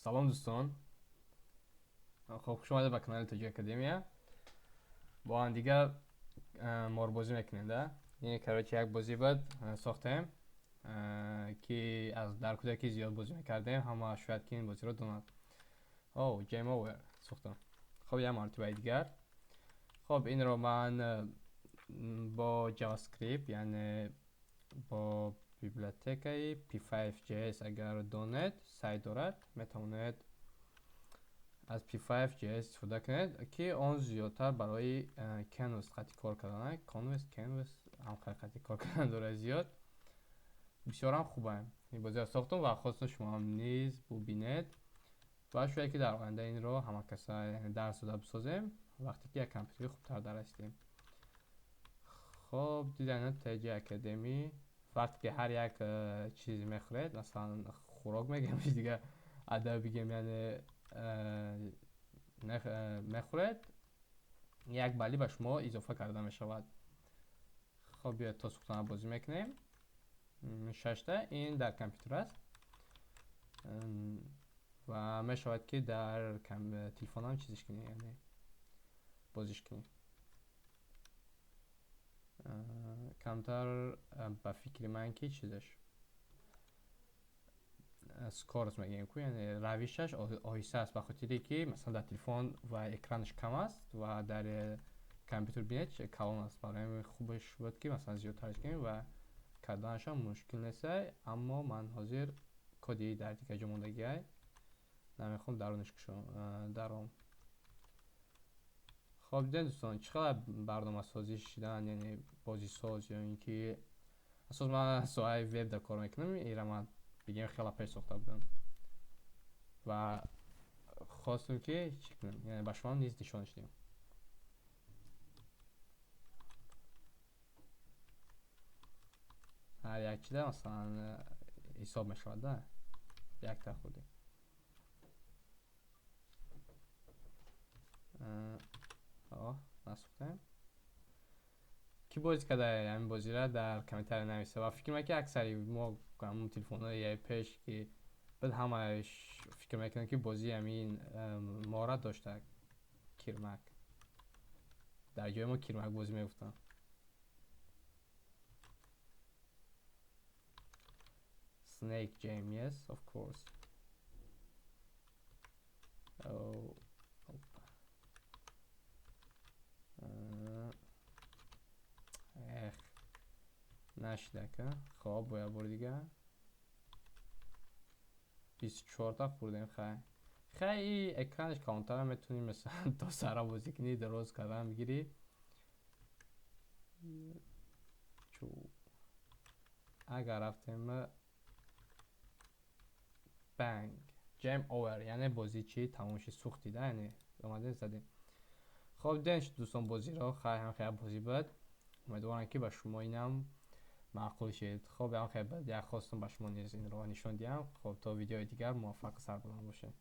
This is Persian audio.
سلام دوستان. خب خوش اومده به کانال توجیه اکادمیا. با هم دیگه مار بازی میکنیم ده. یعنی کراچی یک بازی بود ساختیم که از در کودکی زیاد بازی میکردیم. همه شاید که این بازی رو دونن. او جیم اوور ساختم. خب یه مرتبه دیگر. خب این رو من با جاوا اسکریپت یعنی با بیبلیوتک P5.js اگر دانید سعی دارد میتواند از P5.js استفاده کنید که آن زیادتر برای کنوس خطی کار کردن کنوس هم خطی کار کردن داره زیاد بسیار هم خوبه. این بازی ساختم و خواستم شما هم نیز ببینید و شاید که در آینده این رو همه کسا درس داده بسازیم وقتی که یک کامپیوتری خوبتر دارستیم. خب دیدن توجیه اکادمی وقتی که هر یک چیزی میخورید مثلا خوراک میگم دیگه ادب بگم یعنی میخورید یک بلی به شما اضافه کرده می شود. خب بیاید تا سوختن بازی میکنیم. 6 این در کامپیوتر است و می شود که در تلفن هم چیزش کنی یعنی بازیش کنی. کمتر به فکر من که چیزش سکارز میگیم که یعنی رویشش آهسته است به خاطری که مثلا در تلفن و اکرانش کم است و در کامپیوتر بینید کلان است. برای خوبش بود که مثلا زیادترش کنیم و کردنش هم مشکل نیست، اما من حاضر کدی در دیگه جا موندگی نمیخوام درونش درام. خب دیدن دوستان چقدر برنامه سازی شدن یعنی بازی ساز یا اینکه اساس من سوای وب در کار میکنم ایران من بگیم خیلی پیش ساخته بودم و خواستم که چی کنم یعنی به شما نیز نشانش دیم. هر یک چیزه مثلا حساب میشود ده یک تا خودی نسختیم کی بازی کرده همین بازی را در کامنتر نویسه و فکر میکنم که اکثری ما همون تلفن های پیش که بعد همش فکر میکنم که بازی همین مهارت داشته کرمک در جای ما کرمک بازی میگفتن. Snake Jam, yes, of course. Oh, نشده که خب باید بار دیگه 24 تا خوردیم. خیلی اکرانش کانتر هم میتونیم مثلا تا سرا بازی کنی درست کردن بگیری چو اگر رفتیم بنگ جیم اوور یعنی بازی چی تمومش سوختی ده یعنی اومده زدیم. خب دیدنش دوستان بازی رو خیلی بازی بود. امیدوارم که به شما اینم معقول شد. خب خیلی بعد خواستم به شما نیز این رو نشون دیم. خب تا ویدیو دیگر موفق سربلند باشه.